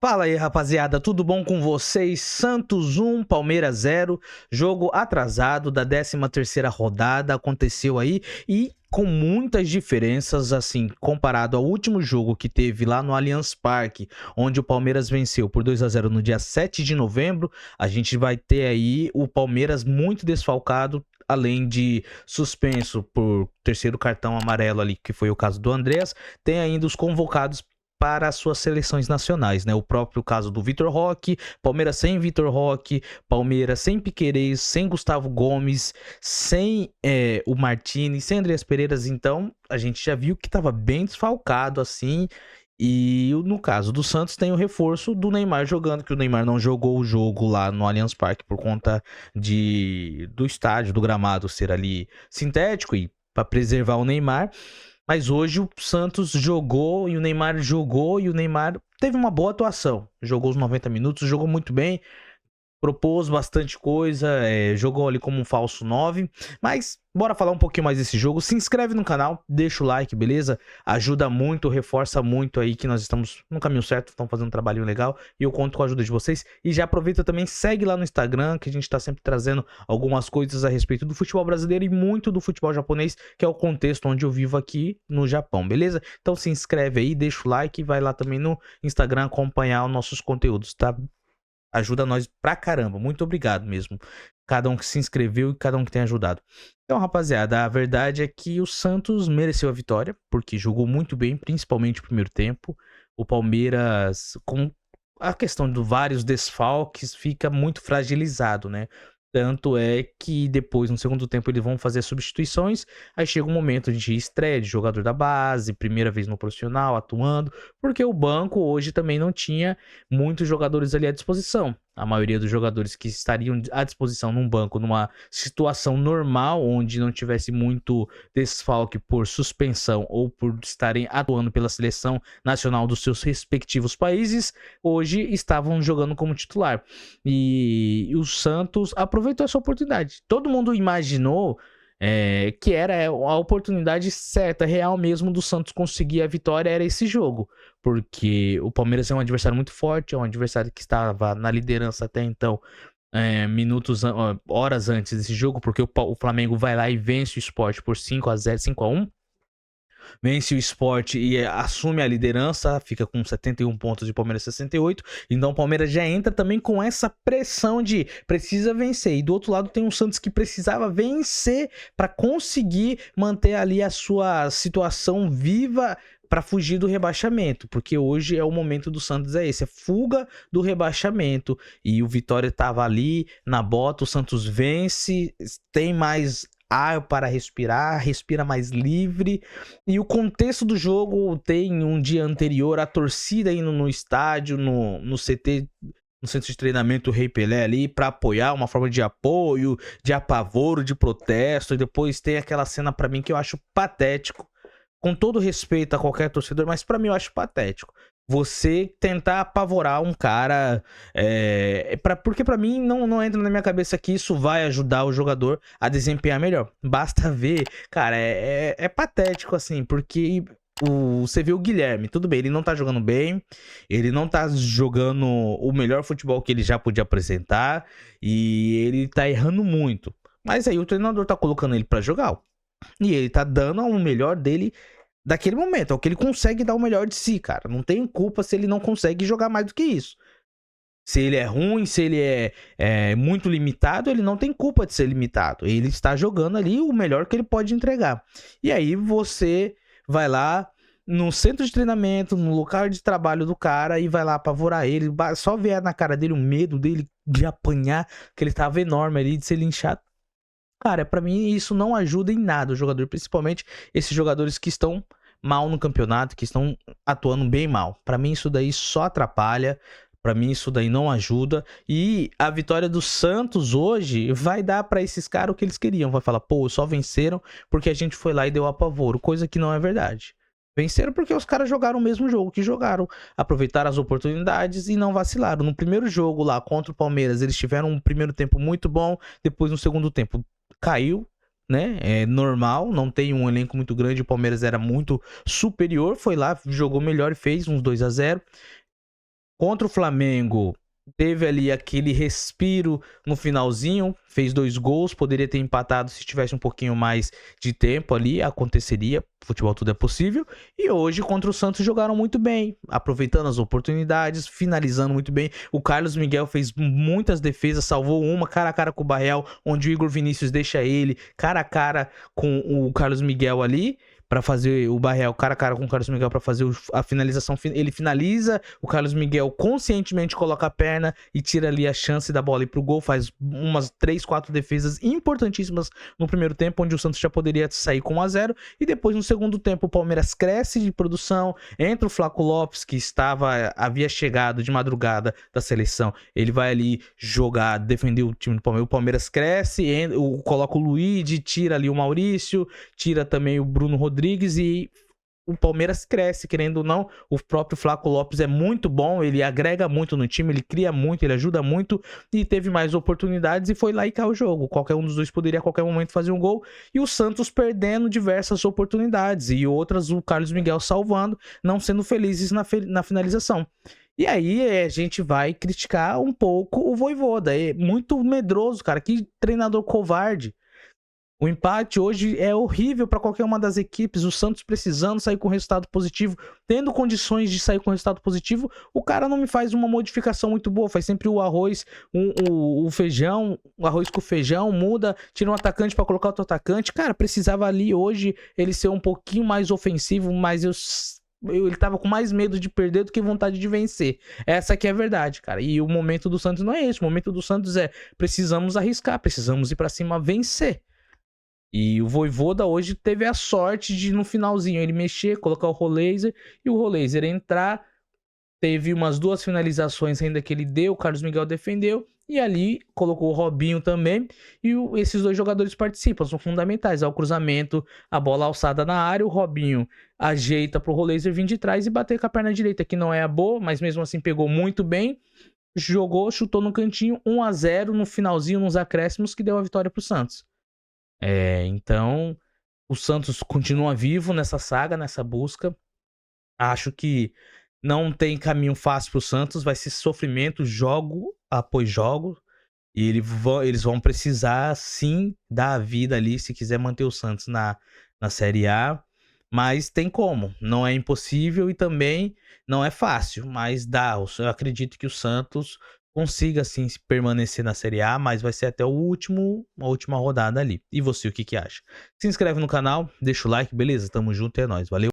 Fala aí, rapaziada, tudo bom com vocês? Santos 1, Palmeiras 0, jogo atrasado da 13ª rodada, aconteceu aí e com muitas diferenças, assim, comparado ao último jogo que teve lá no Allianz Parque, onde o Palmeiras venceu por 2-0 no dia 7 de novembro, a gente vai ter aí o Palmeiras muito desfalcado, além de suspenso por terceiro cartão amarelo ali, que foi o caso do Andreas, tem ainda os convocados para as suas seleções nacionais, né? O próprio caso do Vitor Roque, Palmeiras sem Vitor Roque, Palmeiras sem Piquerez, sem Gustavo Gomes, sem o Martini, sem Andreas Pereiras. Então, a gente já viu que estava bem desfalcado, assim. E no caso do Santos tem o reforço do Neymar jogando, que o Neymar não jogou o jogo lá no Allianz Parque por conta do estádio, do gramado ser ali sintético e para preservar o Neymar. Mas hoje o Santos jogou e o Neymar jogou e o Neymar teve uma boa atuação. Jogou os 90 minutos, jogou muito bem, propôs bastante coisa, jogou ali como um falso 9. Mas bora falar um pouquinho mais desse jogo. Se inscreve no canal, deixa o like, beleza? Ajuda muito, reforça muito aí que nós estamos no caminho certo, estamos fazendo um trabalhinho legal e eu conto com a ajuda de vocês. E já aproveita também, segue lá no Instagram, que a gente está sempre trazendo algumas coisas a respeito do futebol brasileiro e muito do futebol japonês, que é o contexto onde eu vivo aqui no Japão, beleza? Então se inscreve aí, deixa o like e vai lá também no Instagram acompanhar os nossos conteúdos, tá? Ajuda nós pra caramba. Muito obrigado mesmo. Cada um que se inscreveu e cada um que tem ajudado. Então, rapaziada, a verdade é que o Santos mereceu a vitória, porque jogou muito bem, principalmente o primeiro tempo. O Palmeiras, com a questão de vários desfalques, fica muito fragilizado, né? Tanto é que depois, no segundo tempo, eles vão fazer substituições. Aí chega um momento de estreia de jogador da base, primeira vez no profissional, atuando, porque o banco hoje também não tinha muitos jogadores ali à disposição. A maioria dos jogadores que estariam à disposição num banco, numa situação normal, onde não tivesse muito desfalque por suspensão ou por estarem atuando pela seleção nacional dos seus respectivos países, hoje estavam jogando como titular. E o Santos aproveitou essa oportunidade. Todo mundo imaginou que era a oportunidade certa, real mesmo, do Santos conseguir a vitória, era esse jogo. Porque o Palmeiras é um adversário muito forte, é um adversário que estava na liderança até então, horas antes desse jogo, porque o Flamengo vai lá e vence o Sport por 5-0, 5-1. Vence o Sport e assume a liderança, fica com 71 pontos e o Palmeiras 68. Então o Palmeiras já entra também com essa pressão de precisa vencer. E do outro lado tem o Santos que precisava vencer para conseguir manter ali a sua situação viva para fugir do rebaixamento, porque hoje é o momento do Santos, é esse, é fuga do rebaixamento, e o Vitória estava ali na bota, o Santos vence, tem mais ar para respirar, respira mais livre, e o contexto do jogo tem um dia anterior, a torcida indo no estádio, no CT, no centro de treinamento Rei Pelé ali, para apoiar, uma forma de apoio, de apavoro, de protesto, e depois tem aquela cena para mim que eu acho patético, com todo respeito a qualquer torcedor, mas pra mim eu acho patético. Você tentar apavorar um cara, porque pra mim não entra na minha cabeça que isso vai ajudar o jogador a desempenhar melhor. Basta ver, cara, é patético assim, porque você vê o Guilherme, tudo bem, ele não tá jogando bem, ele não tá jogando o melhor futebol que ele já podia apresentar, e ele tá errando muito. Mas aí o treinador tá colocando ele pra jogar, e ele tá dando o melhor dele daquele momento. É o que ele consegue dar o melhor de si, cara. Não tem culpa se ele não consegue jogar mais do que isso. Se ele é ruim, se ele é muito limitado, ele não tem culpa de ser limitado. Ele está jogando ali o melhor que ele pode entregar. E aí você vai lá no centro de treinamento, no local de trabalho do cara e vai lá apavorar ele. Só ver na cara dele o medo dele de apanhar, que ele tava enorme ali, de ser linchado. Cara, pra mim isso não ajuda em nada o jogador, principalmente esses jogadores que estão mal no campeonato, que estão atuando bem mal. Pra mim isso daí só atrapalha, pra mim isso daí não ajuda. E a vitória do Santos hoje vai dar pra esses caras o que eles queriam. Vai falar, pô, só venceram porque a gente foi lá e deu apavoro, coisa que não é verdade. Venceram porque os caras jogaram o mesmo jogo que jogaram, aproveitaram as oportunidades e não vacilaram. No primeiro jogo lá contra o Palmeiras, eles tiveram um primeiro tempo muito bom, depois no segundo tempo caiu, né? É normal, não tem um elenco muito grande, o Palmeiras era muito superior, foi lá, jogou melhor e fez uns 2-0. Contra o Flamengo, teve ali aquele respiro no finalzinho, fez 2 gols, poderia ter empatado se tivesse um pouquinho mais de tempo ali, aconteceria, futebol tudo é possível. E hoje contra o Santos jogaram muito bem, aproveitando as oportunidades, finalizando muito bem. O Carlos Miguel fez muitas defesas, salvou uma cara a cara com o Barreal, onde o Igor Vinícius deixa ele cara a cara com o Carlos Miguel ali, para fazer o Barreal cara a cara com o Carlos Miguel para fazer a finalização. Ele finaliza, o Carlos Miguel conscientemente coloca a perna e tira ali a chance da bola ir pro gol, faz umas 3, 4 defesas importantíssimas no primeiro tempo, onde o Santos já poderia sair com 1-0, e depois no segundo tempo o Palmeiras cresce de produção, entra o Flaco Lopes, que havia chegado de madrugada da seleção, ele vai ali jogar, defender o time do Palmeiras, o Palmeiras cresce, coloca o Luigi, tira ali o Maurício, tira também o Bruno Rodrigues, e o Palmeiras cresce, querendo ou não. O próprio Flaco Lopes é muito bom, ele agrega muito no time, ele cria muito, ele ajuda muito, e teve mais oportunidades e foi lá e caiu o jogo. Qualquer um dos dois poderia a qualquer momento fazer um gol, e o Santos perdendo diversas oportunidades, e outras o Carlos Miguel salvando, não sendo felizes na finalização. E aí a gente vai criticar um pouco o Vojvoda, é muito medroso, cara, que treinador covarde. O empate hoje é horrível para qualquer uma das equipes. O Santos precisando sair com resultado positivo, tendo condições de sair com resultado positivo, o cara não me faz uma modificação muito boa. Faz sempre o arroz, o feijão, o arroz com feijão, muda, tira um atacante para colocar outro atacante. Cara, precisava ali hoje ele ser um pouquinho mais ofensivo, mas ele tava com mais medo de perder do que vontade de vencer. Essa aqui é a verdade, cara. E o momento do Santos não é esse. O momento do Santos é: precisamos arriscar, precisamos ir para cima, vencer. E o Vojvoda hoje teve a sorte de, no finalzinho, ele mexer, colocar o Roleiser e o Roleiser entrar. Teve umas 2 finalizações ainda que ele deu, o Carlos Miguel defendeu, e ali colocou o Robinho também. E esses 2 jogadores participam, são fundamentais. Ao cruzamento, a bola alçada na área, o Robinho ajeita pro Roleiser vir de trás e bater com a perna direita, que não é a boa, mas mesmo assim pegou muito bem. Jogou, chutou no cantinho, 1-0 no finalzinho, nos acréscimos, que deu a vitória pro Santos. Então, o Santos continua vivo nessa saga, nessa busca. Acho que não tem caminho fácil pro Santos, vai ser sofrimento, jogo após jogo. E eles vão precisar, sim, dar a vida ali se quiser manter o Santos na Série A. Mas tem como, não é impossível e também não é fácil, mas dá. Eu acredito que o Santos consiga sim permanecer na Série A, mas vai ser até a última rodada ali. E você, o que acha? Se inscreve no canal, deixa o like, beleza? Tamo junto, é nóis, valeu!